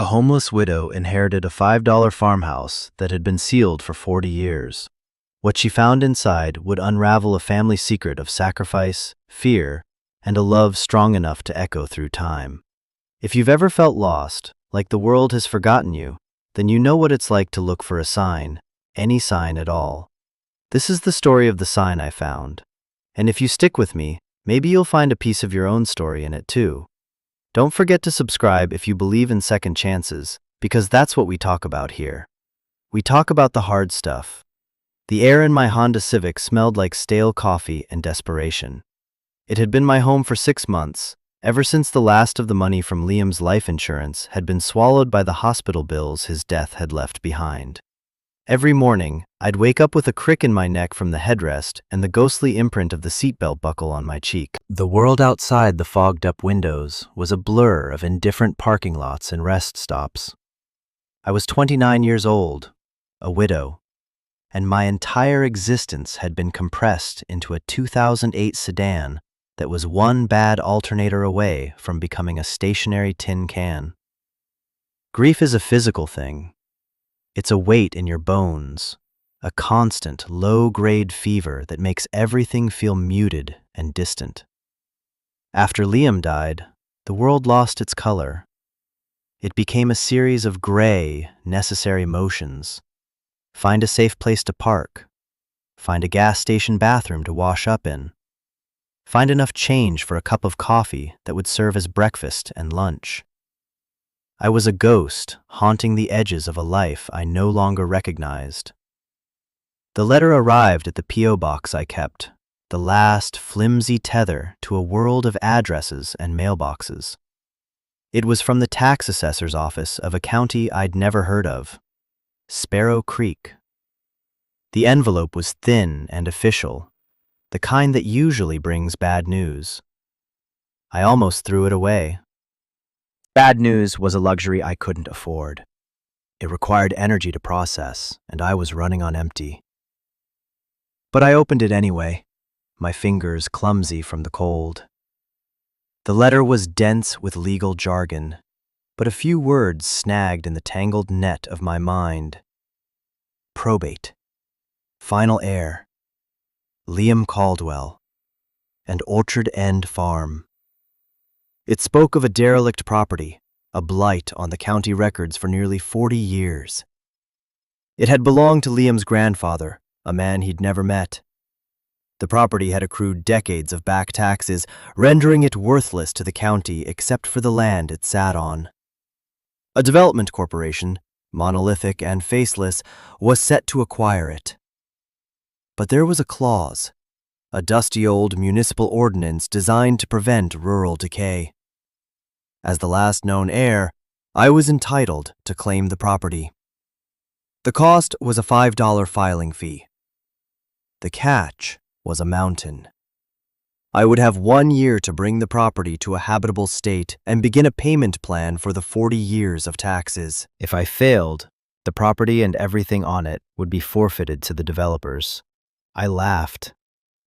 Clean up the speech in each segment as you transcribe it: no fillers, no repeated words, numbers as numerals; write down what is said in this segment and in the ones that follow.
A homeless widow inherited a $5 farmhouse that had been sealed for 40 years. What she found inside would unravel a family secret of sacrifice, fear, and a love strong enough to echo through time. If you've ever felt lost, like the world has forgotten you, then you know what it's like to look for a sign, any sign at all. This is the story of the sign I found. And if you stick with me, maybe you'll find a piece of your own story in it too. Don't forget to subscribe if you believe in second chances, because that's what we talk about here. We talk about the hard stuff. The air in my Honda Civic smelled like stale coffee and desperation. It had been my home for 6 months, ever since the last of the money from Liam's life insurance had been swallowed by the hospital bills his death had left behind. Every morning, I'd wake up with a crick in my neck from the headrest and the ghostly imprint of the seatbelt buckle on my cheek. The world outside the fogged-up windows was a blur of indifferent parking lots and rest stops. I was 29 years old, a widow, and my entire existence had been compressed into a 2008 sedan that was one bad alternator away from becoming a stationary tin can. Grief is a physical thing. It's a weight in your bones, a constant, low-grade fever that makes everything feel muted and distant. After Liam died, the world lost its color. It became a series of gray, necessary motions. Find a safe place to park. Find a gas station bathroom to wash up in. Find enough change for a cup of coffee that would serve as breakfast and lunch. I was a ghost haunting the edges of a life I no longer recognized. The letter arrived at the P.O. box I kept, the last flimsy tether to a world of addresses and mailboxes. It was from the tax assessor's office of a county I'd never heard of, Sparrow Creek. The envelope was thin and official, the kind that usually brings bad news. I almost threw it away. Bad news was a luxury I couldn't afford. It required energy to process, and I was running on empty. But I opened it anyway, my fingers clumsy from the cold. The letter was dense with legal jargon, but a few words snagged in the tangled net of my mind. Probate, final heir, Liam Caldwell, and Orchard End Farm. It spoke of a derelict property, a blight on the county records for nearly 40 years. It had belonged to Liam's grandfather, a man he'd never met. The property had accrued decades of back taxes, rendering it worthless to the county except for the land it sat on. A development corporation, monolithic and faceless, was set to acquire it. But there was a clause, a dusty old municipal ordinance designed to prevent rural decay. As the last known heir, I was entitled to claim the property. The cost was a $5 filing fee. The catch was a mountain. I would have 1 year to bring the property to a habitable state and begin a payment plan for the 40 years of taxes. If I failed, the property and everything on it would be forfeited to the developers. I laughed.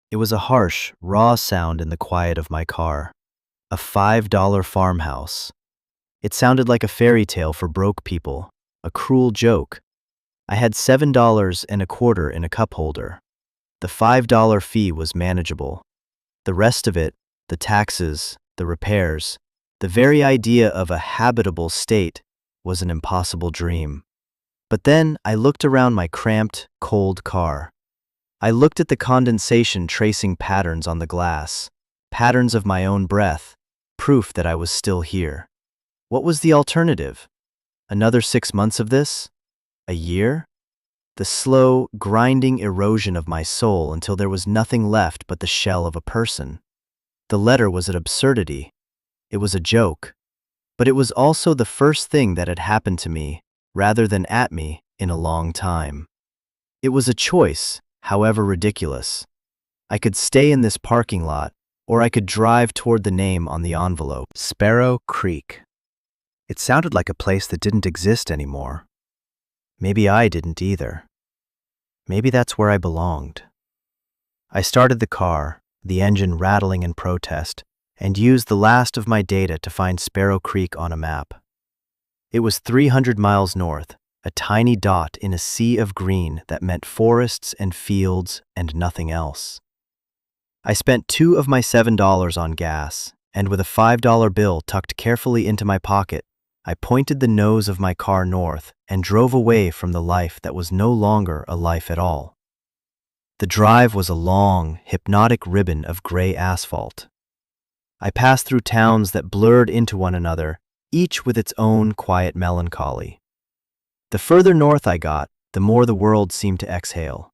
It was a harsh, raw sound in the quiet of my car. A $5 farmhouse. It sounded like a fairy tale for broke people, a cruel joke. I had $7.25 in a cup holder. The $5 fee was manageable. The rest of it, the taxes, the repairs, the very idea of a habitable state was an impossible dream. But then I looked around my cramped, cold car. I looked at the condensation tracing patterns on the glass, patterns of my own breath, proof that I was still here. What was the alternative? Another 6 months of this? A year? The slow, grinding erosion of my soul until there was nothing left but the shell of a person. The letter was an absurdity. It was a joke. But it was also the first thing that had happened to me, rather than at me, in a long time. It was a choice, however ridiculous. I could stay in this parking lot, or I could drive toward the name on the envelope. Sparrow Creek. It sounded like a place that didn't exist anymore. Maybe I didn't either. Maybe that's where I belonged. I started the car, the engine rattling in protest, and used the last of my data to find Sparrow Creek on a map. It was 300 miles north, a tiny dot in a sea of green that meant forests and fields and nothing else. I spent 2 of my $7 on gas, and with a $5 bill tucked carefully into my pocket, I pointed the nose of my car north and drove away from the life that was no longer a life at all. The drive was a long, hypnotic ribbon of gray asphalt. I passed through towns that blurred into one another, each with its own quiet melancholy. The further north I got, the more the world seemed to exhale.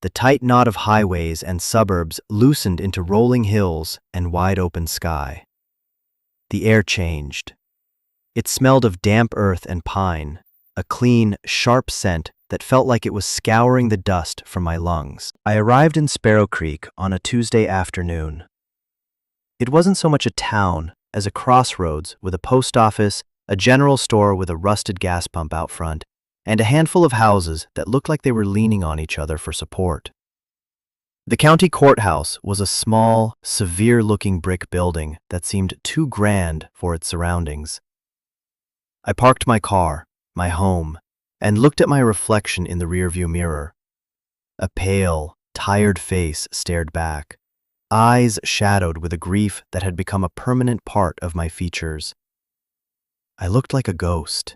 The tight knot of highways and suburbs loosened into rolling hills and wide-open sky. The air changed. It smelled of damp earth and pine, a clean, sharp scent that felt like it was scouring the dust from my lungs. I arrived in Sparrow Creek on a Tuesday afternoon. It wasn't so much a town as a crossroads with a post office, a general store with a rusted gas pump out front, and a handful of houses that looked like they were leaning on each other for support. The county courthouse was a small, severe-looking brick building that seemed too grand for its surroundings. I parked my car, my home, and looked at my reflection in the rearview mirror. A pale, tired face stared back, eyes shadowed with a grief that had become a permanent part of my features. I looked like a ghost.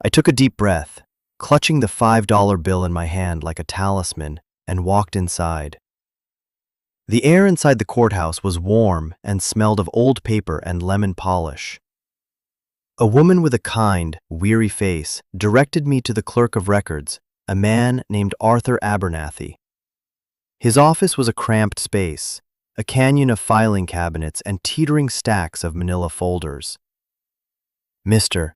I took a deep breath, clutching the $5 bill in my hand like a talisman, and walked inside. The air inside the courthouse was warm and smelled of old paper and lemon polish. A woman with a kind, weary face directed me to the clerk of records, a man named Arthur Abernathy. His office was a cramped space, a canyon of filing cabinets and teetering stacks of manila folders. Mr.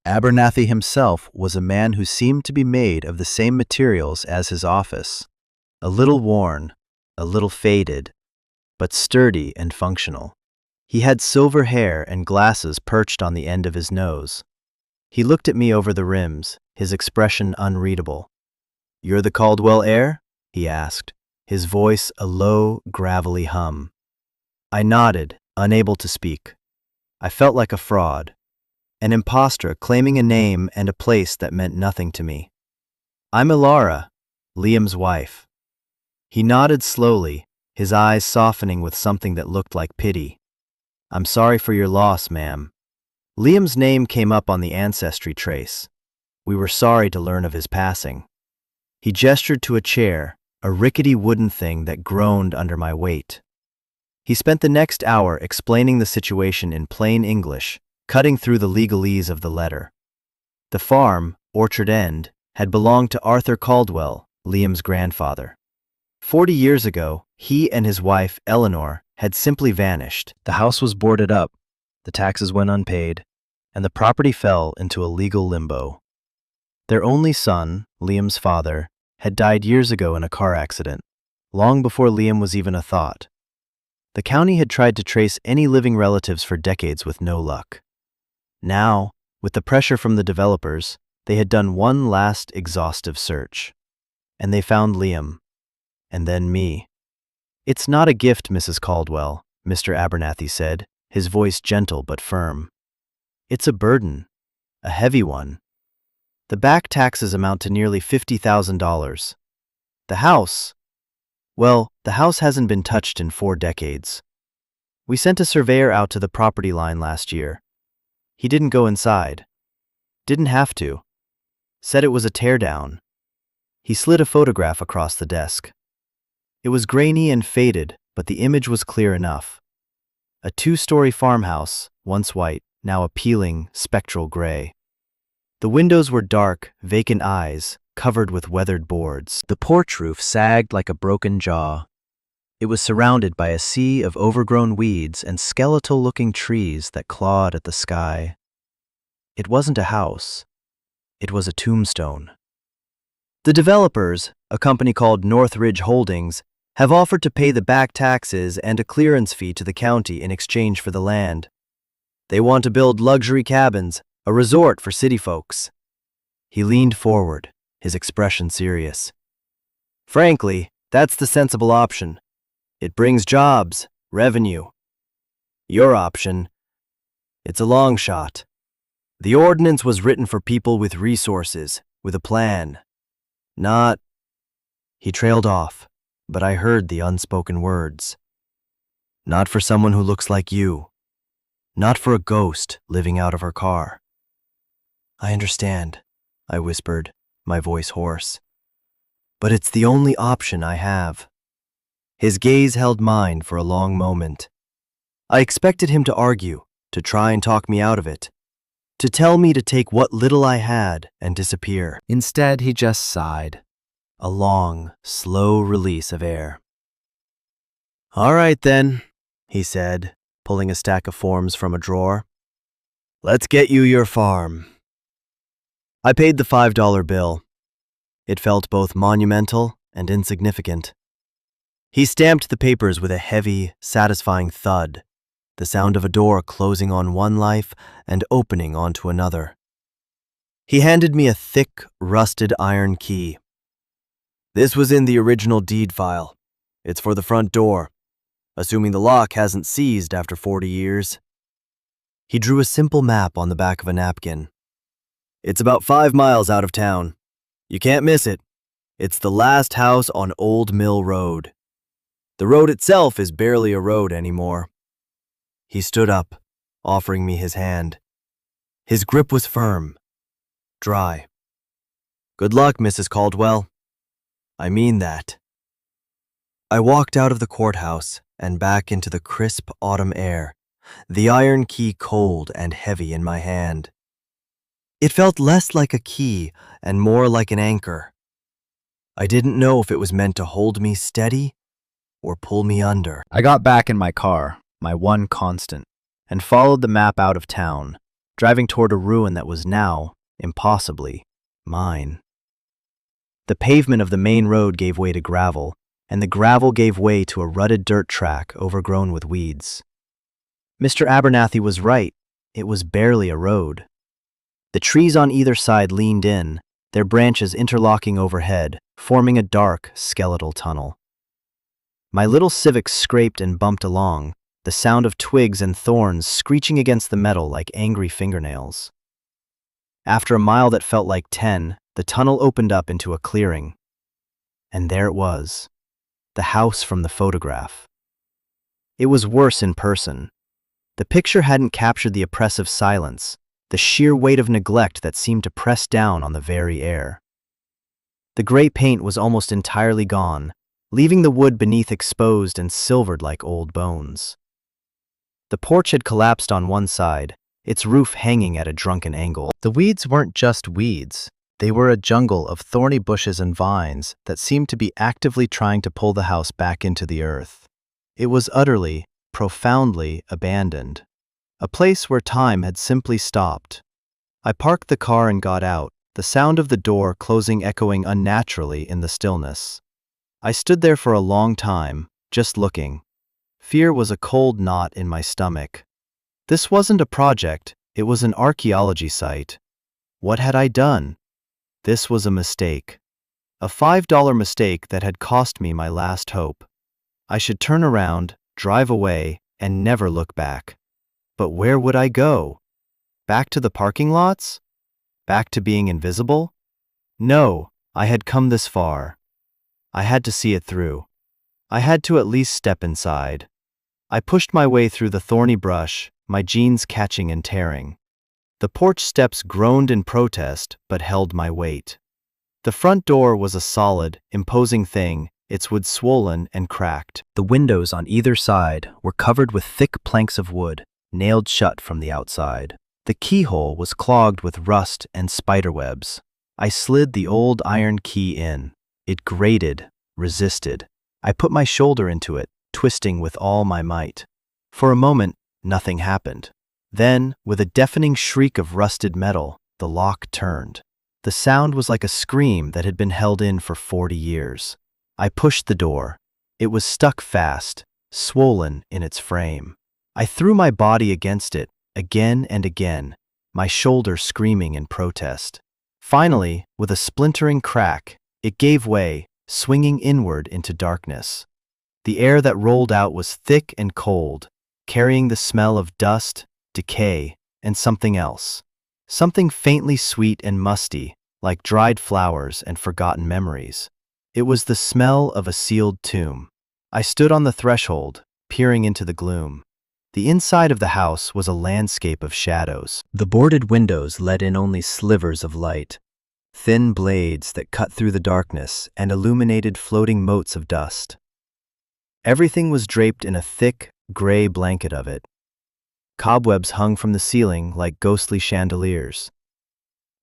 Abernathy himself was a man who seemed to be made of the same materials as his office, a little worn, a little faded, but sturdy and functional. He had silver hair and glasses perched on the end of his nose. He looked at me over the rims, his expression unreadable. "You're the Caldwell heir?" he asked, his voice a low, gravelly hum. I nodded, unable to speak. I felt like a fraud, an imposter claiming a name and a place that meant nothing to me. "I'm Ilara, Liam's wife." He nodded slowly, his eyes softening with something that looked like pity. "I'm sorry for your loss, ma'am." Liam's name came up on the ancestry trace. We were sorry to learn of his passing. He gestured to a chair, a rickety wooden thing that groaned under my weight. He spent the next hour explaining the situation in plain English, cutting through the legalese of the letter. The farm, Orchard End, had belonged to Arthur Caldwell, Liam's grandfather. 40 years ago, he and his wife, Eleanor, had simply vanished. The house was boarded up, the taxes went unpaid, and the property fell into a legal limbo. Their only son, Liam's father, had died years ago in a car accident, long before Liam was even a thought. The county had tried to trace any living relatives for decades with no luck. Now, with the pressure from the developers, they had done one last exhaustive search. And they found Liam. And then me. "It's not a gift, Mrs. Caldwell," Mr. Abernathy said, his voice gentle but firm. "It's a burden, a heavy one. The back taxes amount to nearly $50,000. The house, well, the house hasn't been touched in 4 decades. We sent a surveyor out to the property line last year. He didn't go inside. Didn't have to. Said it was a teardown. He slid a photograph across the desk. It was grainy and faded, but the image was clear enough. A 2-story farmhouse, once white, now a peeling, spectral gray. The windows were dark, vacant eyes, covered with weathered boards. The porch roof sagged like a broken jaw. It was surrounded by a sea of overgrown weeds and skeletal-looking trees that clawed at the sky. It wasn't a house. It was a tombstone. The developers, a company called Northridge Holdings, have offered to pay the back taxes and a clearance fee to the county in exchange for the land. They want to build luxury cabins, a resort for city folks. He leaned forward, his expression serious. "Frankly, that's the sensible option. It brings jobs, revenue. Your option, it's a long shot. The ordinance was written for people with resources, with a plan. Not... He trailed off, but I heard the unspoken words. Not for someone who looks like you. Not for a ghost living out of her car. I understand, I whispered, my voice hoarse. But it's the only option I have. His gaze held mine for a long moment. I expected him to argue, to try and talk me out of it, to tell me to take what little I had and disappear. Instead, he just sighed, a long, slow release of air. All right then, he said, pulling a stack of forms from a drawer. Let's get you your farm. I paid the $5 bill. It felt both monumental and insignificant. He stamped the papers with a heavy, satisfying thud, the sound of a door closing on one life and opening onto another. He handed me a thick, rusted iron key. This was in the original deed file. It's for the front door, assuming the lock hasn't seized after 40 years. He drew a simple map on the back of a napkin. It's about 5 miles out of town. You can't miss it. It's the last house on Old Mill Road. The road itself is barely a road anymore. He stood up, offering me his hand. His grip was firm, dry. Good luck, Mrs. Caldwell. I mean that. I walked out of the courthouse and back into the crisp autumn air, the iron key cold and heavy in my hand. It felt less like a key and more like an anchor. I didn't know if it was meant to hold me steady or pull me under. I got back in my car, my one constant, and followed the map out of town, driving toward a ruin that was now, impossibly, mine. The pavement of the main road gave way to gravel, and the gravel gave way to a rutted dirt track overgrown with weeds. Mr. Abernathy was right. It was barely a road. The trees on either side leaned in, their branches interlocking overhead, forming a dark, skeletal tunnel. My little Civic scraped and bumped along, the sound of twigs and thorns screeching against the metal like angry fingernails. After a mile that felt like 10, the tunnel opened up into a clearing. And there it was, the house from the photograph. It was worse in person. The picture hadn't captured the oppressive silence, the sheer weight of neglect that seemed to press down on the very air. The gray paint was almost entirely gone, leaving the wood beneath exposed and silvered like old bones. The porch had collapsed on one side, its roof hanging at a drunken angle. The weeds weren't just weeds. They were a jungle of thorny bushes and vines that seemed to be actively trying to pull the house back into the earth. It was utterly, profoundly abandoned. A place where time had simply stopped. I parked the car and got out, the sound of the door closing echoing unnaturally in the stillness. I stood there for a long time, just looking. Fear was a cold knot in my stomach. This wasn't a project, it was an archaeology site. What had I done? This was a mistake. A $5 mistake that had cost me my last hope. I should turn around, drive away, and never look back. But where would I go? Back to the parking lots? Back to being invisible? No, I had come this far. I had to see it through. I had to at least step inside. I pushed my way through the thorny brush, my jeans catching and tearing. The porch steps groaned in protest, but held my weight. The front door was a solid, imposing thing, its wood swollen and cracked. The windows on either side were covered with thick planks of wood, nailed shut from the outside. The keyhole was clogged with rust and spiderwebs. I slid the old iron key in. It grated, resisted. I put my shoulder into it, twisting with all my might. For a moment, nothing happened. Then, with a deafening shriek of rusted metal, the lock turned. The sound was like a scream that had been held in for 40 years. I pushed the door. It was stuck fast, swollen in its frame. I threw my body against it, again and again, my shoulder screaming in protest. Finally, with a splintering crack, it gave way, swinging inward into darkness. The air that rolled out was thick and cold, carrying the smell of dust, decay, and something else. Something faintly sweet and musty, like dried flowers and forgotten memories. It was the smell of a sealed tomb. I stood on the threshold, peering into the gloom. The inside of the house was a landscape of shadows. The boarded windows let in only slivers of light, thin blades that cut through the darkness and illuminated floating motes of dust. Everything was draped in a thick, gray blanket of it. Cobwebs hung from the ceiling like ghostly chandeliers.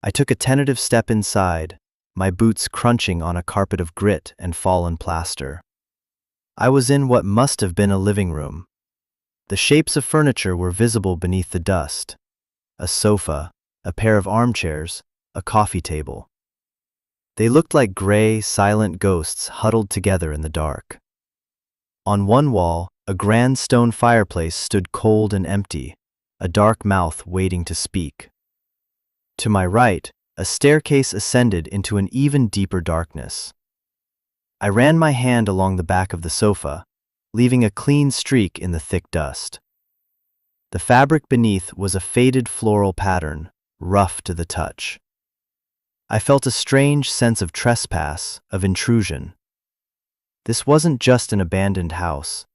I took a tentative step inside, my boots crunching on a carpet of grit and fallen plaster. I was in what must have been a living room. The shapes of furniture were visible beneath the dust. A sofa, a pair of armchairs, a coffee table. They looked like gray, silent ghosts huddled together in the dark. On one wall, a grand stone fireplace stood cold and empty, a dark mouth waiting to speak. To my right, a staircase ascended into an even deeper darkness. I ran my hand along the back of the sofa, leaving a clean streak in the thick dust. The fabric beneath was a faded floral pattern, rough to the touch. I felt a strange sense of trespass, of intrusion. This wasn't just an abandoned house.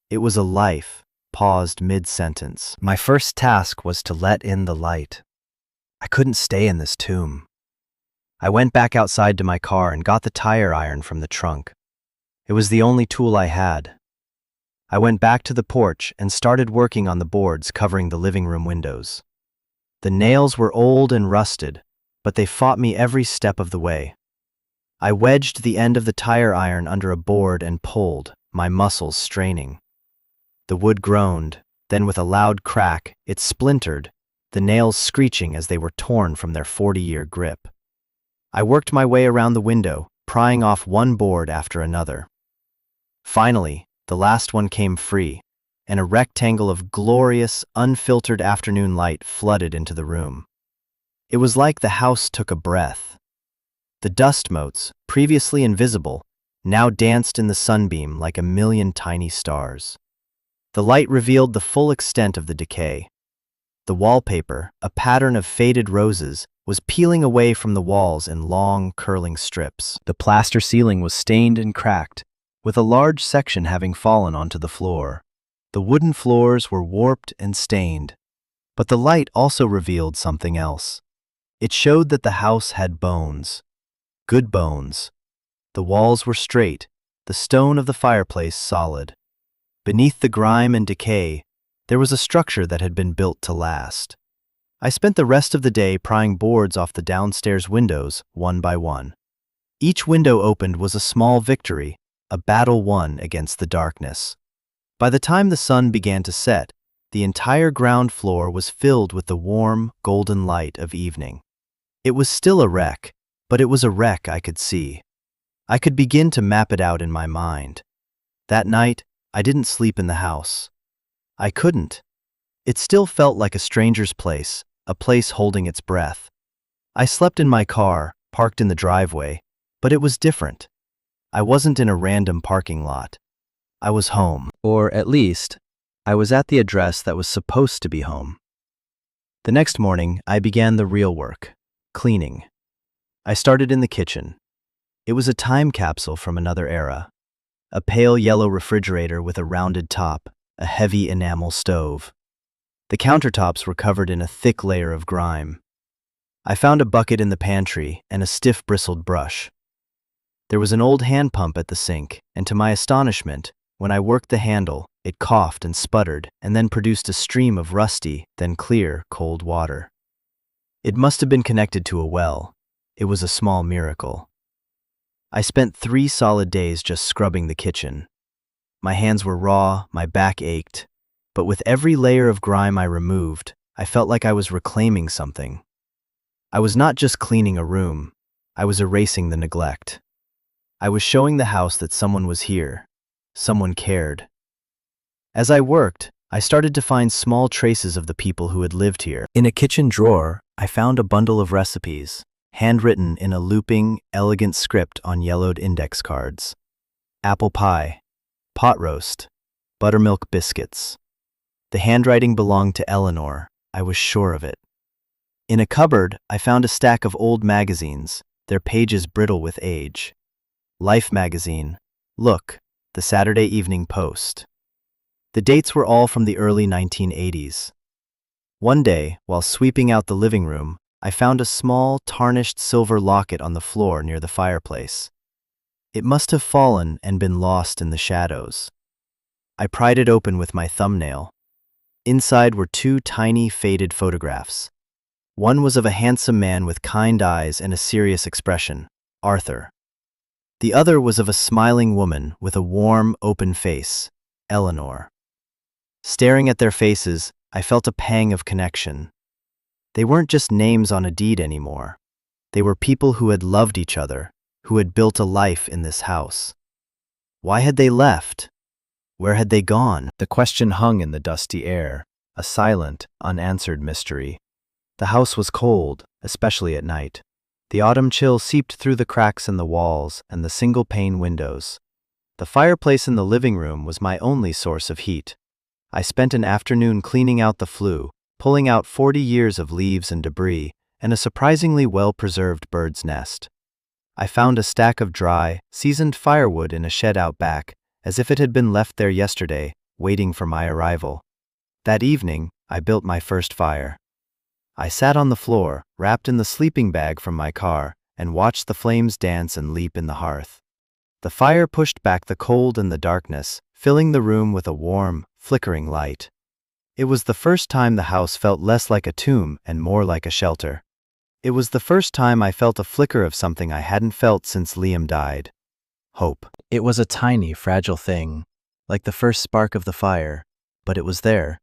It was a life, paused mid-sentence. My first task was to let in the light. I couldn't stay in this tomb. I went back outside to my car and got the tire iron from the trunk. It was the only tool I had. I went back to the porch and started working on the boards covering the living room windows. The nails were old and rusted, but they fought me every step of the way. I wedged the end of the tire iron under a board and pulled, my muscles straining. The wood groaned, then with a loud crack, it splintered, the nails screeching as they were torn from their 40-year grip. I worked my way around the window, prying off one board after another. Finally, the last one came free, and a rectangle of glorious, unfiltered afternoon light flooded into the room. It was like the house took a breath. The dust motes, previously invisible, now danced in the sunbeam like a million tiny stars. The light revealed the full extent of the decay. The wallpaper, a pattern of faded roses, was peeling away from the walls in long, curling strips. The plaster ceiling was stained and cracked, with a large section having fallen onto the floor. The wooden floors were warped and stained. But the light also revealed something else. It showed that the house had bones. Good bones. The walls were straight, the stone of the fireplace solid. Beneath the grime and decay, there was a structure that had been built to last. I spent the rest of the day prying boards off the downstairs windows, one by one. Each window opened was a small victory, a battle won against the darkness. By the time the sun began to set, the entire ground floor was filled with the warm, golden light of evening. It was still a wreck, but it was a wreck I could see. I could begin to map it out in my mind. That night, I didn't sleep in the house. I couldn't. It still felt like a stranger's place, a place holding its breath. I slept in my car, parked in the driveway, but it was different. I wasn't in a random parking lot. I was home. Or at least, I was at the address that was supposed to be home. The next morning, I began the real work, cleaning. I started in the kitchen. It was a time capsule from another era. A pale yellow refrigerator with a rounded top, a heavy enamel stove. The countertops were covered in a thick layer of grime. I found a bucket in the pantry and a stiff bristled brush. There was an old hand pump at the sink, and to my astonishment, when I worked the handle, it coughed and sputtered and then produced a stream of rusty, then clear, cold water. It must have been connected to a well. It was a small miracle. I spent 3 solid days just scrubbing the kitchen. My hands were raw, my back ached, but with every layer of grime I removed, I felt like I was reclaiming something. I was not just cleaning a room, I was erasing the neglect. I was showing the house that someone was here, someone cared. As I worked, I started to find small traces of the people who had lived here. In a kitchen drawer, I found a bundle of recipes, handwritten in a looping, elegant script on yellowed index cards. Apple pie, pot roast, buttermilk biscuits. The handwriting belonged to Eleanor, I was sure of it. In a cupboard, I found a stack of old magazines, their pages brittle with age. Life magazine. Look, the Saturday Evening Post. The dates were all from the early 1980s. One day, while sweeping out the living room, I found a small, tarnished silver locket on the floor near the fireplace. It must have fallen and been lost in the shadows. I pried it open with my thumbnail. Inside were two tiny, faded photographs. One was of a handsome man with kind eyes and a serious expression, Arthur. The other was of a smiling woman with a warm, open face, Eleanor. Staring at their faces, I felt a pang of connection. They weren't just names on a deed anymore. They were people who had loved each other, who had built a life in this house. Why had they left? Where had they gone? The question hung in the dusty air, a silent, unanswered mystery. The house was cold, especially at night. The autumn chill seeped through the cracks in the walls and the single-pane windows. The fireplace in the living room was my only source of heat. I spent an afternoon cleaning out the flue, pulling out 40 years of leaves and debris, and a surprisingly well-preserved bird's nest. I found a stack of dry, seasoned firewood in a shed out back, as if it had been left there yesterday, waiting for my arrival. That evening, I built my first fire. I sat on the floor, wrapped in the sleeping bag from my car, and watched the flames dance and leap in the hearth. The fire pushed back the cold and the darkness, filling the room with a warm, flickering light. It was the first time the house felt less like a tomb and more like a shelter. It was the first time I felt a flicker of something I hadn't felt since Liam died. Hope. It was a tiny, fragile thing, like the first spark of the fire, but it was there.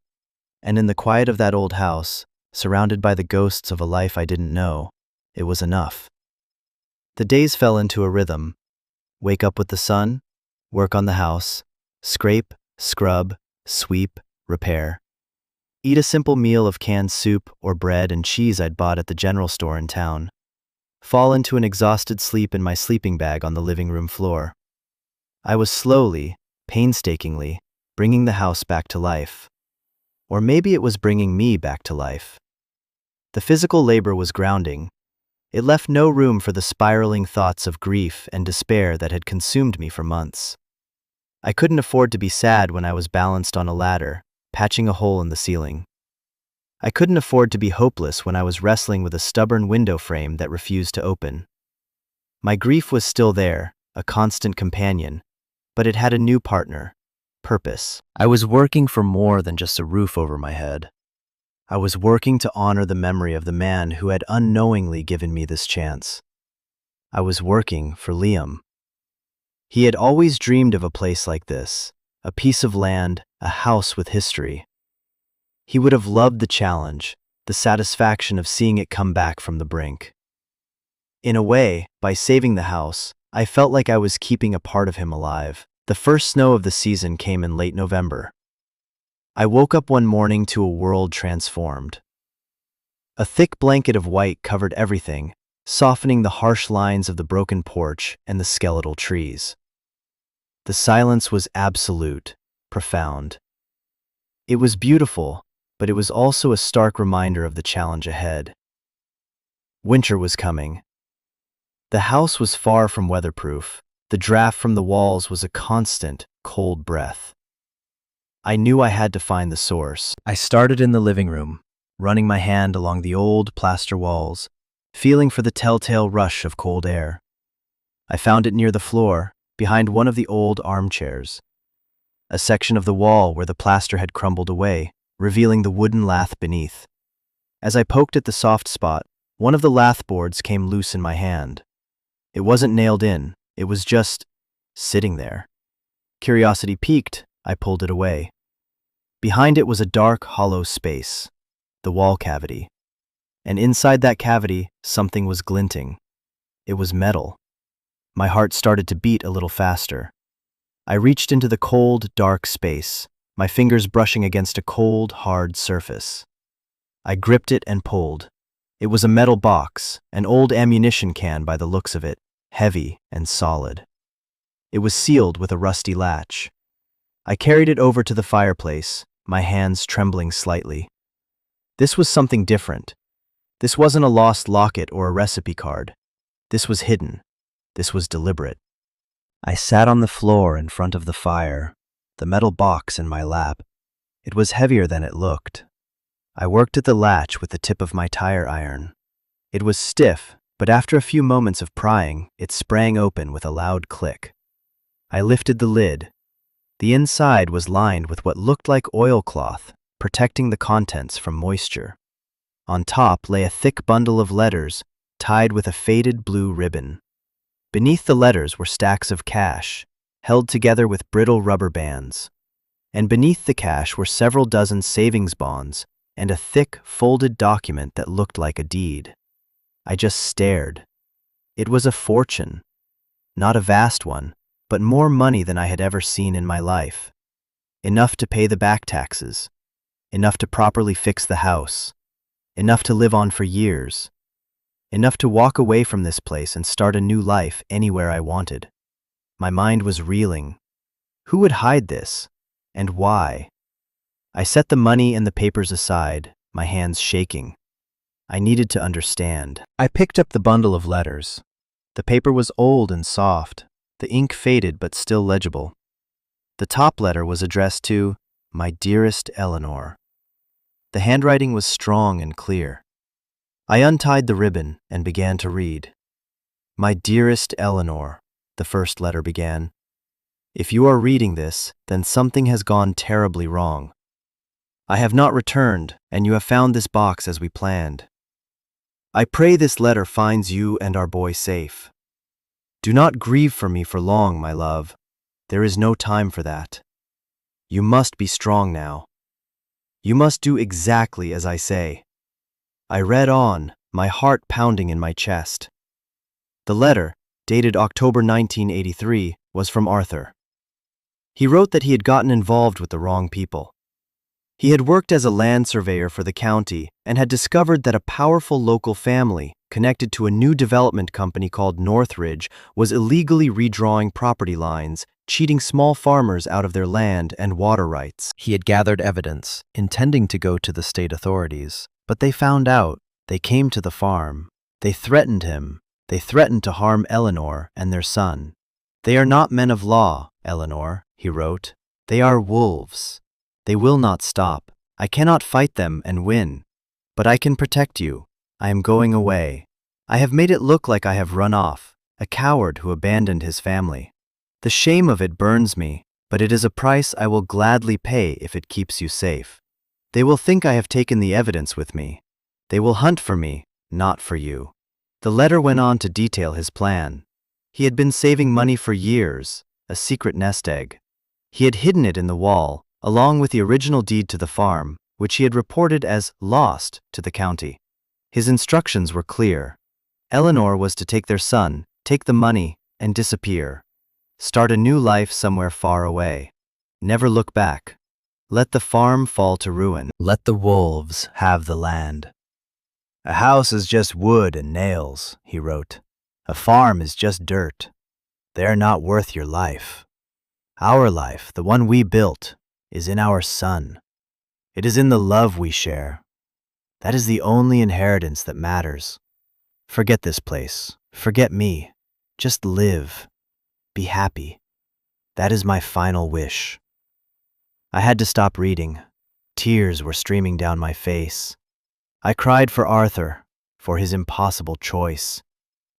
And in the quiet of that old house, surrounded by the ghosts of a life I didn't know, it was enough. The days fell into a rhythm. Wake up with the sun, work on the house, scrape, scrub, sweep, repair. Eat a simple meal of canned soup or bread and cheese I'd bought at the general store in town. Fall into an exhausted sleep in my sleeping bag on the living room floor. I was slowly, painstakingly, bringing the house back to life. Or maybe it was bringing me back to life. The physical labor was grounding. It left no room for the spiraling thoughts of grief and despair that had consumed me for months. I couldn't afford to be sad when I was balanced on a ladder, patching a hole in the ceiling. I couldn't afford to be hopeless when I was wrestling with a stubborn window frame that refused to open. My grief was still there, a constant companion, but it had a new partner, purpose. I was working for more than just a roof over my head. I was working to honor the memory of the man who had unknowingly given me this chance. I was working for Liam. He had always dreamed of a place like this, a piece of land, a house with history. He would have loved the challenge, the satisfaction of seeing it come back from the brink. In a way, by saving the house, I felt like I was keeping a part of him alive. The first snow of the season came in late November. I woke up one morning to a world transformed. A thick blanket of white covered everything, softening the harsh lines of the broken porch and the skeletal trees. The silence was absolute, profound. It was beautiful, but it was also a stark reminder of the challenge ahead. Winter was coming. The house was far from weatherproof. The draft from the walls was a constant, cold breath. I knew I had to find the source. I started in the living room, running my hand along the old plaster walls, feeling for the telltale rush of cold air. I found it near the floor, behind one of the old armchairs. A section of the wall where the plaster had crumbled away, revealing the wooden lath beneath. As I poked at the soft spot, one of the lath boards came loose in my hand. It wasn't nailed in, it was just sitting there. Curiosity piqued, I pulled it away. Behind it was a dark, hollow space, the wall cavity. And inside that cavity, something was glinting. It was metal. My heart started to beat a little faster. I reached into the cold, dark space, my fingers brushing against a cold, hard surface. I gripped it and pulled. It was a metal box, an old ammunition can by the looks of it, heavy and solid. It was sealed with a rusty latch. I carried it over to the fireplace, my hands trembling slightly. This was something different. This wasn't a lost locket or a recipe card. This was hidden. This was deliberate. I sat on the floor in front of the fire, the metal box in my lap. It was heavier than it looked. I worked at the latch with the tip of my tire iron. It was stiff, but after a few moments of prying, it sprang open with a loud click. I lifted the lid. The inside was lined with what looked like oilcloth, protecting the contents from moisture. On top lay a thick bundle of letters tied with a faded blue ribbon. Beneath the letters were stacks of cash, held together with brittle rubber bands. And beneath the cash were several dozen savings bonds and a thick, folded document that looked like a deed. I just stared. It was a fortune. Not a vast one, but more money than I had ever seen in my life. Enough to pay the back taxes. Enough to properly fix the house. Enough to live on for years. Enough to walk away from this place and start a new life anywhere I wanted. My mind was reeling. Who would hide this? And why? I set the money and the papers aside, my hands shaking. I needed to understand. I picked up the bundle of letters. The paper was old and soft, the ink faded but still legible. The top letter was addressed to "My dearest Eleanor." The handwriting was strong and clear. I untied the ribbon and began to read. "My dearest Eleanor," the first letter began. "If you are reading this, then something has gone terribly wrong. I have not returned, and you have found this box as we planned. I pray this letter finds you and our boy safe. Do not grieve for me for long, my love. There is no time for that. You must be strong now. You must do exactly as I say." I read on, my heart pounding in my chest. The letter, dated October 1983, was from Arthur. He wrote that he had gotten involved with the wrong people. He had worked as a land surveyor for the county and had discovered that a powerful local family, connected to a new development company called Northridge, was illegally redrawing property lines, cheating small farmers out of their land and water rights. He had gathered evidence, intending to go to the state authorities, but they found out. They came to the farm. They threatened him. They threatened to harm Eleanor and their son. "They are not men of law, Eleanor," he wrote. "They are wolves. They will not stop. I cannot fight them and win. But I can protect you. I am going away. I have made it look like I have run off, a coward who abandoned his family. The shame of it burns me, but it is a price I will gladly pay if it keeps you safe. They will think I have taken the evidence with me. They will hunt for me, not for you." The letter went on to detail his plan. He had been saving money for years, a secret nest egg. He had hidden it in the wall, along with the original deed to the farm, which he had reported as lost to the county. His instructions were clear. Eleanor was to take their son, take the money, and disappear. Start a new life somewhere far away. Never look back. Let the farm fall to ruin. Let the wolves have the land. "A house is just wood and nails," he wrote. "A farm is just dirt. They are not worth your life. Our life, the one we built, is in our son. It is in the love we share. That is the only inheritance that matters. Forget this place. Forget me. Just live. Be happy. That is my final wish." I had to stop reading. Tears were streaming down my face. I cried for Arthur, for his impossible choice.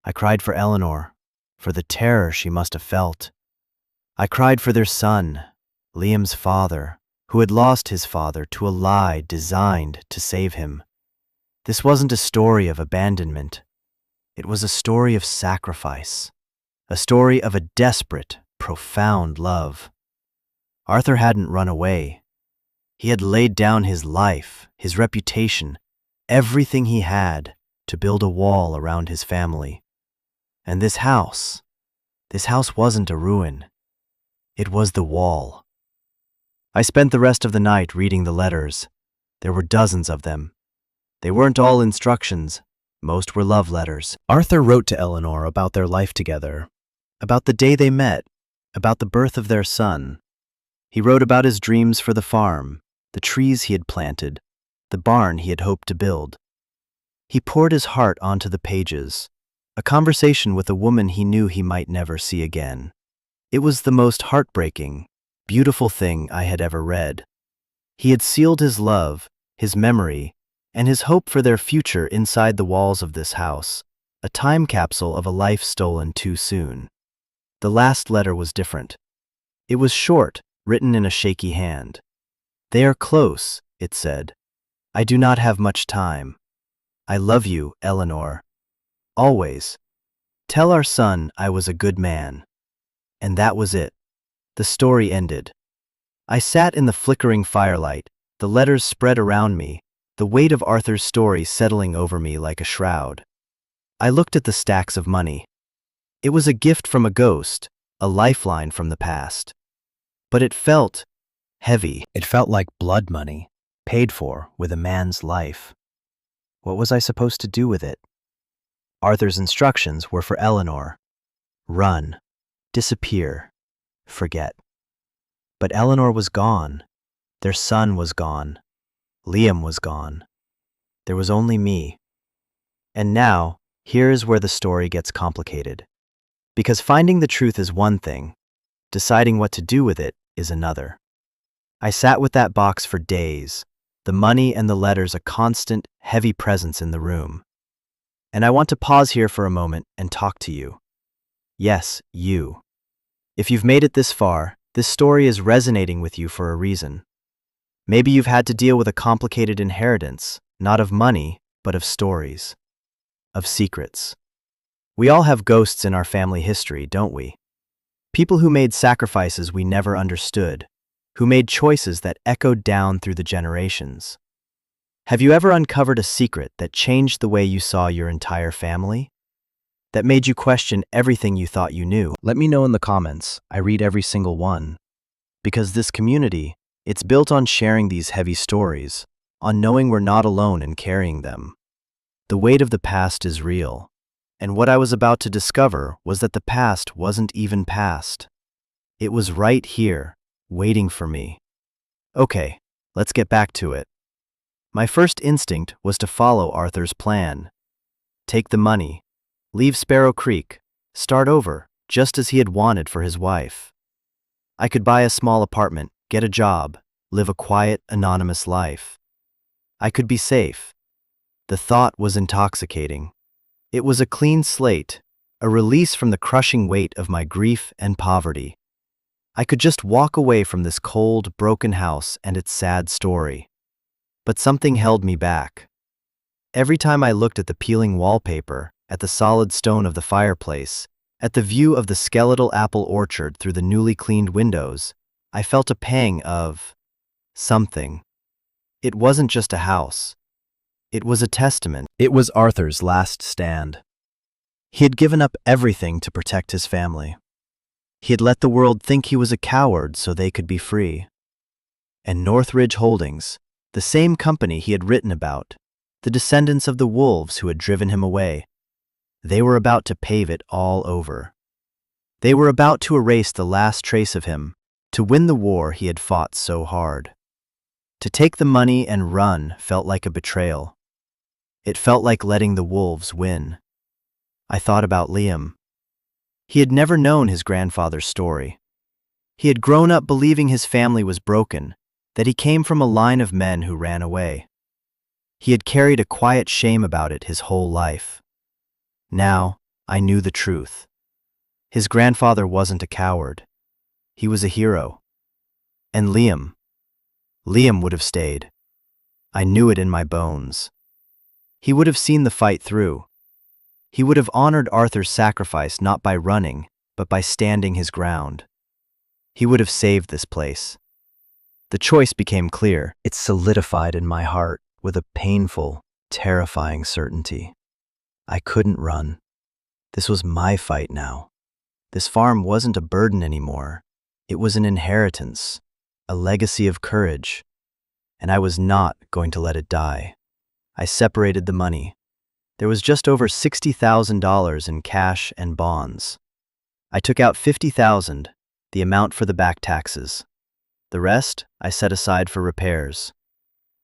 I cried for Eleanor, for the terror she must have felt. I cried for their son, Liam's father, who had lost his father to a lie designed to save him. This wasn't a story of abandonment. It was a story of sacrifice, a story of a desperate, profound love. Arthur hadn't run away. He had laid down his life, his reputation, everything he had to build a wall around his family. And this house wasn't a ruin. It was the wall. I spent the rest of the night reading the letters. There were dozens of them. They weren't all instructions. Most were love letters. Arthur wrote to Eleanor about their life together, about the day they met, about the birth of their son. He wrote about his dreams for the farm, the trees he had planted, the barn he had hoped to build. He poured his heart onto the pages, a conversation with a woman he knew he might never see again. It was the most heartbreaking, beautiful thing I had ever read. He had sealed his love, his memory, and his hope for their future inside the walls of this house, a time capsule of a life stolen too soon. The last letter was different. It was short, written in a shaky hand. "They are close," it said. "I do not have much time. I love you, Eleanor. Always. Tell our son I was a good man." And that was it. The story ended. I sat in the flickering firelight, the letters spread around me, the weight of Arthur's story settling over me like a shroud. I looked at the stacks of money. It was a gift from a ghost, a lifeline from the past. But it felt heavy. It felt like blood money, paid for with a man's life. What was I supposed to do with it? Arthur's instructions were for Eleanor. Run, disappear, forget. But Eleanor was gone. Their son was gone. Liam was gone. There was only me. And now, here's where the story gets complicated. Because finding the truth is one thing, deciding what to do with it is another. I sat with that box for days, the money and the letters a constant, heavy presence in the room. And I want to pause here for a moment and talk to you. Yes, you. If you've made it this far, this story is resonating with you for a reason. Maybe you've had to deal with a complicated inheritance, not of money, but of stories, of secrets. We all have ghosts in our family history, don't we? People who made sacrifices we never understood, who made choices that echoed down through the generations. Have you ever uncovered a secret that changed the way you saw your entire family? That made you question everything you thought you knew? Let me know in the comments. I read every single one. Because this community, it's built on sharing these heavy stories, on knowing we're not alone in carrying them. The weight of the past is real, and what I was about to discover was that the past wasn't even past. It was right here, waiting for me. Okay, let's get back to it. My first instinct was to follow Arthur's plan. Take the money, leave Sparrow Creek, start over, just as he had wanted for his wife. I could buy a small apartment, get a job, live a quiet, anonymous life. I could be safe. The thought was intoxicating. It was a clean slate, a release from the crushing weight of my grief and poverty. I could just walk away from this cold, broken house and its sad story. But something held me back. Every time I looked at the peeling wallpaper, at the solid stone of the fireplace, at the view of the skeletal apple orchard through the newly cleaned windows, I felt a pang of something. It wasn't just a house. It was a testament. It was Arthur's last stand. He had given up everything to protect his family. He had let the world think he was a coward so they could be free. And Northridge Holdings, the same company he had written about, the descendants of the wolves who had driven him away, they were about to pave it all over. They were about to erase the last trace of him, to win the war he had fought so hard. To take the money and run felt like a betrayal. It felt like letting the wolves win. I thought about Liam. He had never known his grandfather's story. He had grown up believing his family was broken, that he came from a line of men who ran away. He had carried a quiet shame about it his whole life. Now, I knew the truth. His grandfather wasn't a coward. He was a hero. And Liam would have stayed. I knew it in my bones. He would have seen the fight through. He would have honored Arthur's sacrifice not by running, but by standing his ground. He would have saved this place. The choice became clear. It solidified in my heart with a painful, terrifying certainty. I couldn't run. This was my fight now. This farm wasn't a burden anymore. It was an inheritance, a legacy of courage, and I was not going to let it die. I separated the money. There was just over $60,000 in cash and bonds. I took out $50,000, the amount for the back taxes. The rest I set aside for repairs.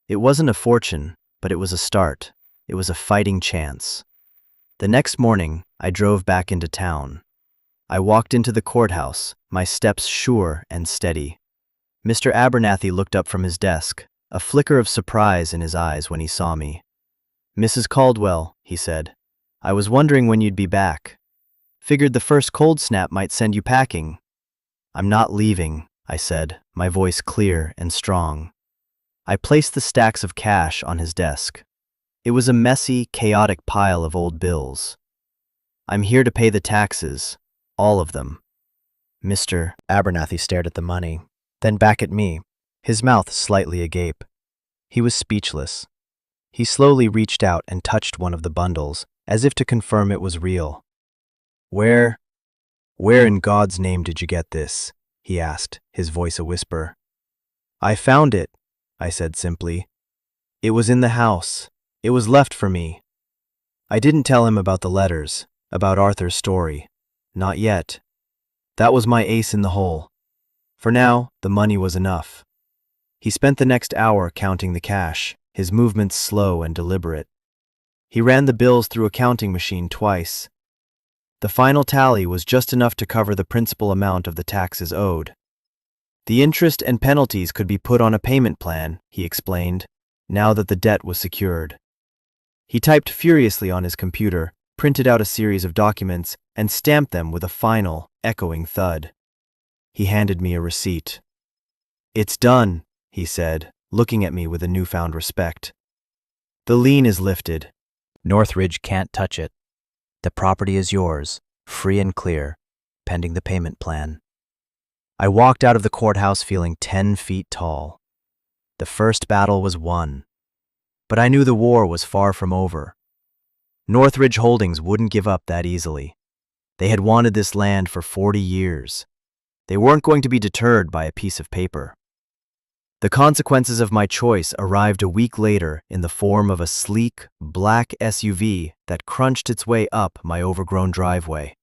It wasn't a fortune, but it was a start. It was a fighting chance. The next morning, I drove back into town. I walked into the courthouse, my steps sure and steady. Mr. Abernathy looked up from his desk, a flicker of surprise in his eyes when he saw me. "Mrs. Caldwell," he said, "I was wondering when you'd be back. Figured the first cold snap might send you packing." "I'm not leaving," I said, my voice clear and strong. I placed the stacks of cash on his desk. It was a messy, chaotic pile of old bills. "I'm here to pay the taxes, all of them." Mr. Abernathy stared at the money, then back at me, his mouth slightly agape. He was speechless. He slowly reached out and touched one of the bundles, as if to confirm it was real. Where in God's name did you get this?" he asked, his voice a whisper. "I found it," I said simply. "It was in the house. It was left for me." I didn't tell him about the letters, about Arthur's story. Not yet. That was my ace in the hole. For now, the money was enough. He spent the next hour counting the cash, his movements slow and deliberate. He ran the bills through a counting machine twice. The final tally was just enough to cover the principal amount of the taxes owed. The interest and penalties could be put on a payment plan, he explained, now that the debt was secured. He typed furiously on his computer, printed out a series of documents, and stamped them with a final, echoing thud. He handed me a receipt. "It's done," he said, looking at me with a newfound respect. "The lien is lifted. Northridge can't touch it. The property is yours, free and clear, pending the payment plan." I walked out of the courthouse feeling 10 feet tall. The first battle was won. But I knew the war was far from over. Northridge Holdings wouldn't give up that easily. They had wanted this land for 40 years. They weren't going to be deterred by a piece of paper. The consequences of my choice arrived a week later in the form of a sleek, black SUV that crunched its way up my overgrown driveway.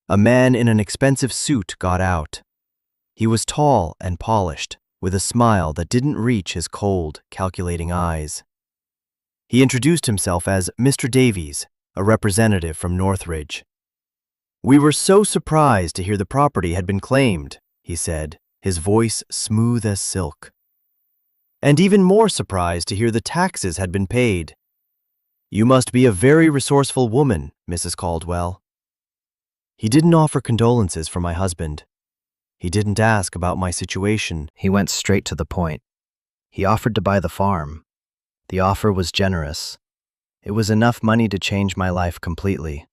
A man in an expensive suit got out. He was tall and polished, with a smile that didn't reach his cold, calculating eyes. He introduced himself as Mr. Davies, a representative from Northridge. "We were so surprised to hear the property had been claimed," he said, his voice smooth as silk. "And even more surprised to hear the taxes had been paid. You must be a very resourceful woman, Mrs. Caldwell." He didn't offer condolences for my husband. He didn't ask about my situation. He went straight to the point. He offered to buy the farm. The offer was generous. It was enough money to change my life completely.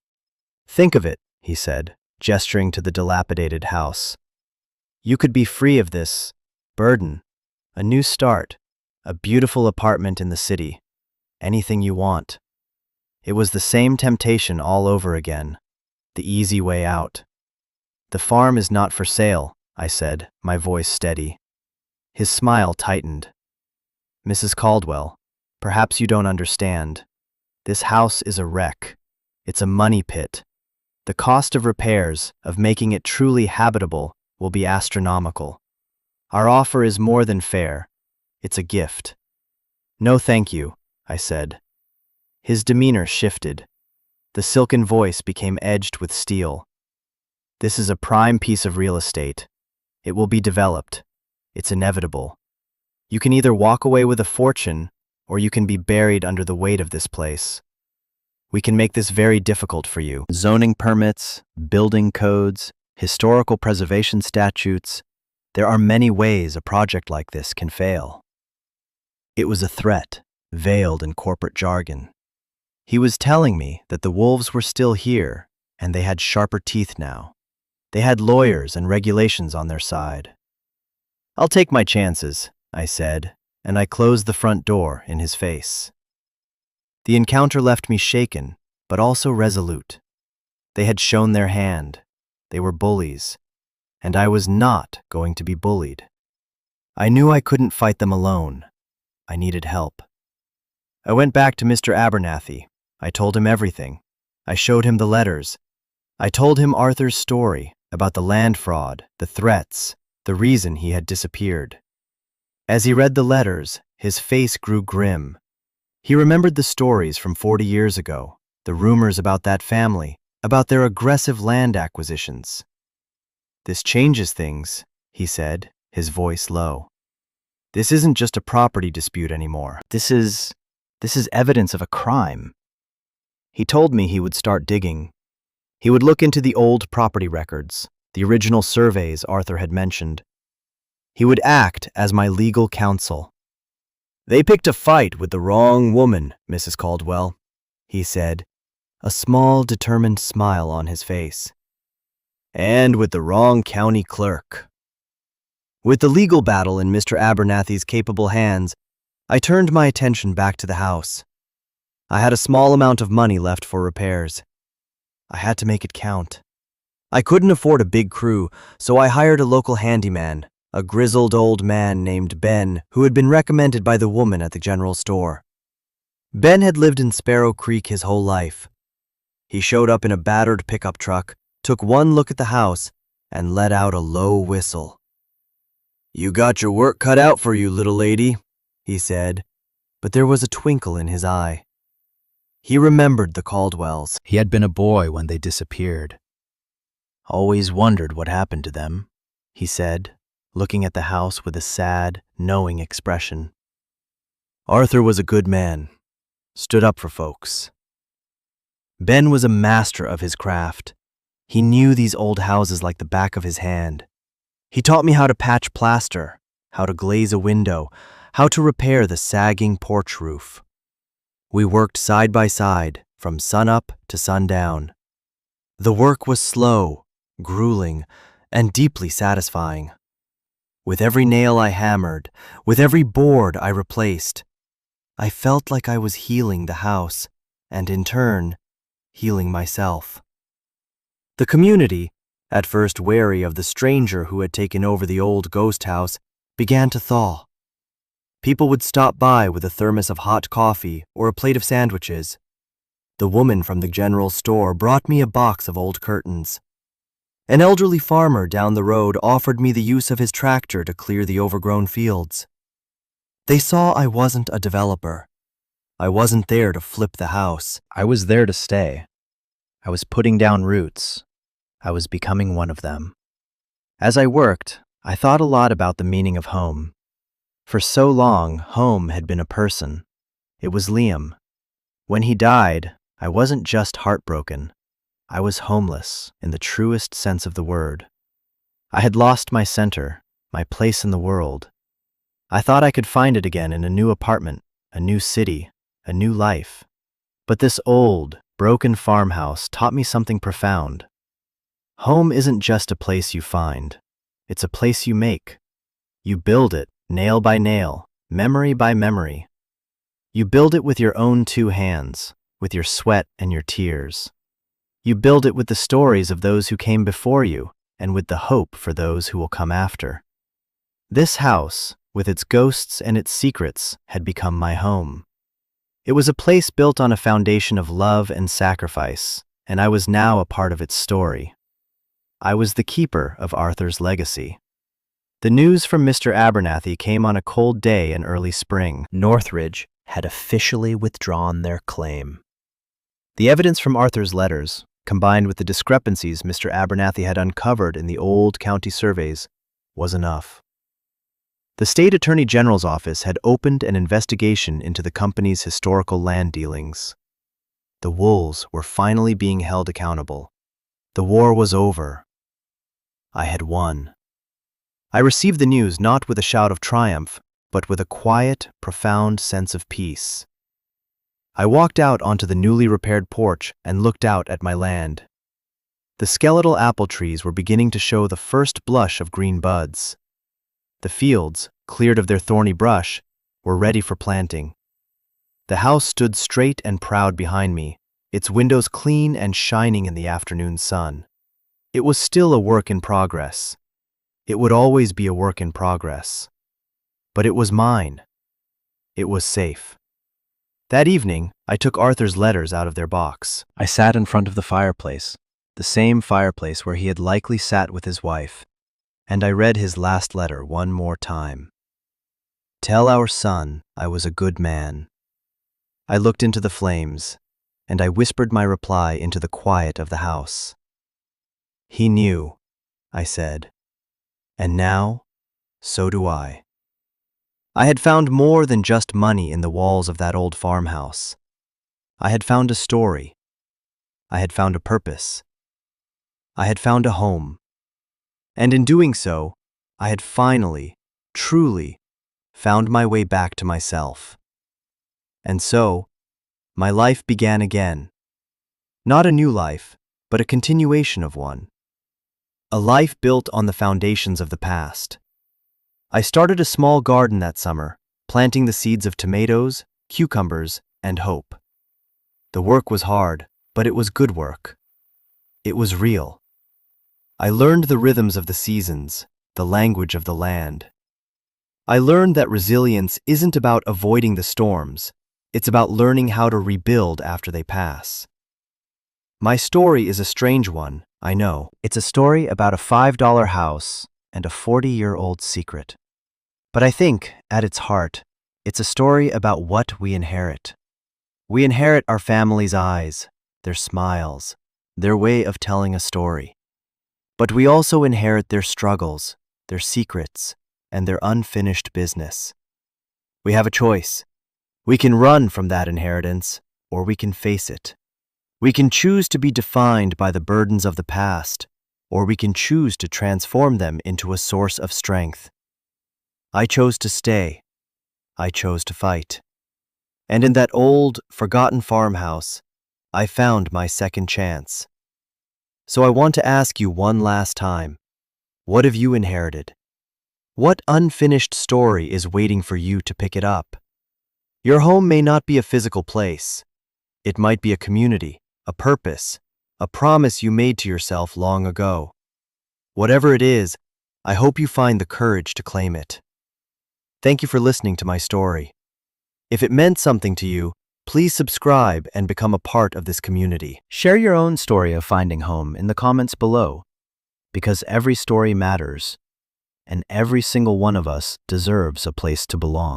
"Think of it," he said, gesturing to the dilapidated house. "You could be free of this burden. A new start, a beautiful apartment in the city, anything you want." It was the same temptation all over again, the easy way out. "The farm is not for sale," I said, my voice steady. His smile tightened. "Mrs. Caldwell, perhaps you don't understand. This house is a wreck. It's a money pit. The cost of repairs, of making it truly habitable, will be astronomical. Our offer is more than fair. It's a gift." "No, thank you," I said. His demeanor shifted. The silken voice became edged with steel. "This is a prime piece of real estate. It will be developed. It's inevitable. You can either walk away with a fortune, or you can be buried under the weight of this place. We can make this very difficult for you. Zoning permits, building codes, historical preservation statutes. There are many ways a project like this can fail." It was a threat, veiled in corporate jargon. He was telling me that the wolves were still here, and they had sharper teeth now. They had lawyers and regulations on their side. "I'll take my chances," I said, and I closed the front door in his face. The encounter left me shaken, but also resolute. They had shown their hand. They were bullies, and I was not going to be bullied. I knew I couldn't fight them alone. I needed help. I went back to Mr. Abernathy. I told him everything. I showed him the letters. I told him Arthur's story about the land fraud, the threats, the reason he had disappeared. As he read the letters, his face grew grim. He remembered the stories from 40 years ago, the rumors about that family, about their aggressive land acquisitions. "This changes things," he said, his voice low. "This isn't just a property dispute anymore. This is evidence of a crime." He told me he would start digging. He would look into the old property records, the original surveys Arthur had mentioned. He would act as my legal counsel. "They picked a fight with the wrong woman, Mrs. Caldwell," he said, a small, determined smile on his face. "And with the wrong county clerk." With the legal battle in Mr. Abernathy's capable hands, I turned my attention back to the house. I had a small amount of money left for repairs. I had to make it count. I couldn't afford a big crew, so I hired a local handyman, a grizzled old man named Ben, who had been recommended by the woman at the general store. Ben had lived in Sparrow Creek his whole life. He showed up in a battered pickup truck, took one look at the house, and let out a low whistle. "You got your work cut out for you, little lady," he said, but there was a twinkle in his eye. He remembered the Caldwells. He had been a boy when they disappeared. "Always wondered what happened to them," he said, looking at the house with a sad, knowing expression. "Arthur was a good man, stood up for folks." Ben was a master of his craft. He knew these old houses like the back of his hand. He taught me how to patch plaster, how to glaze a window, how to repair the sagging porch roof. We worked side by side, from sunup to sundown. The work was slow, grueling, and deeply satisfying. With every nail I hammered, with every board I replaced, I felt like I was healing the house, and in turn, healing myself. The community, at first wary of the stranger who had taken over the old ghost house, began to thaw. People would stop by with a thermos of hot coffee or a plate of sandwiches. The woman from the general store brought me a box of old curtains. An elderly farmer down the road offered me the use of his tractor to clear the overgrown fields. They saw I wasn't a developer. I wasn't there to flip the house. I was there to stay. I was putting down roots. I was becoming one of them. As I worked, I thought a lot about the meaning of home. For so long, home had been a person. It was Liam. When he died, I wasn't just heartbroken. I was homeless, in the truest sense of the word. I had lost my center, my place in the world. I thought I could find it again in a new apartment, a new city, a new life. But this old, broken farmhouse taught me something profound. Home isn't just a place you find. It's a place you make. You build it, nail by nail, memory by memory. You build it with your own two hands, with your sweat and your tears. You build it with the stories of those who came before you, and with the hope for those who will come after. This house, with its ghosts and its secrets, had become my home. It was a place built on a foundation of love and sacrifice, and I was now a part of its story. I was the keeper of Arthur's legacy. The news from Mr. Abernathy came on a cold day in early spring. Northridge had officially withdrawn their claim. The evidence from Arthur's letters, combined with the discrepancies Mr. Abernathy had uncovered in the old county surveys, was enough. The state attorney general's office had opened an investigation into the company's historical land dealings. The wolves were finally being held accountable. The war was over. I had won. I received the news not with a shout of triumph, but with a quiet, profound sense of peace. I walked out onto the newly repaired porch and looked out at my land. The skeletal apple trees were beginning to show the first blush of green buds. The fields, cleared of their thorny brush, were ready for planting. The house stood straight and proud behind me, its windows clean and shining in the afternoon sun. It was still a work in progress. It would always be a work in progress. But it was mine. It was safe. That evening, I took Arthur's letters out of their box. I sat in front of the fireplace, the same fireplace where he had likely sat with his wife, and I read his last letter one more time. "Tell our son I was a good man. I looked into the flames, and I whispered my reply into the quiet of the house. "He knew," I said, "and now, so do I." I had found more than just money in the walls of that old farmhouse. I had found a story. I had found a purpose. I had found a home. And in doing so, I had finally, truly, found my way back to myself. And so, my life began again. Not a new life, but a continuation of one. A life built on the foundations of the past. I started a small garden that summer, planting the seeds of tomatoes, cucumbers, and hope. The work was hard, but it was good work. It was real. I learned the rhythms of the seasons, the language of the land. I learned that resilience isn't about avoiding the storms, it's about learning how to rebuild after they pass. My story is a strange one, I know. It's a story about a $5 house and a 40-year-old secret. But I think, at its heart, it's a story about what we inherit. We inherit our family's eyes, their smiles, their way of telling a story. But we also inherit their struggles, their secrets, and their unfinished business. We have a choice. We can run from that inheritance, or we can face it. We can choose to be defined by the burdens of the past, or we can choose to transform them into a source of strength. I chose to stay. I chose to fight. And in that old, forgotten farmhouse, I found my second chance. So I want to ask you one last time, what have you inherited? What unfinished story is waiting for you to pick it up? Your home may not be a physical place. It might be a community, a purpose, a promise you made to yourself long ago. Whatever it is, I hope you find the courage to claim it. Thank you for listening to my story. If it meant something to you, please subscribe and become a part of this community. Share your own story of finding home in the comments below, because every story matters, and every single one of us deserves a place to belong.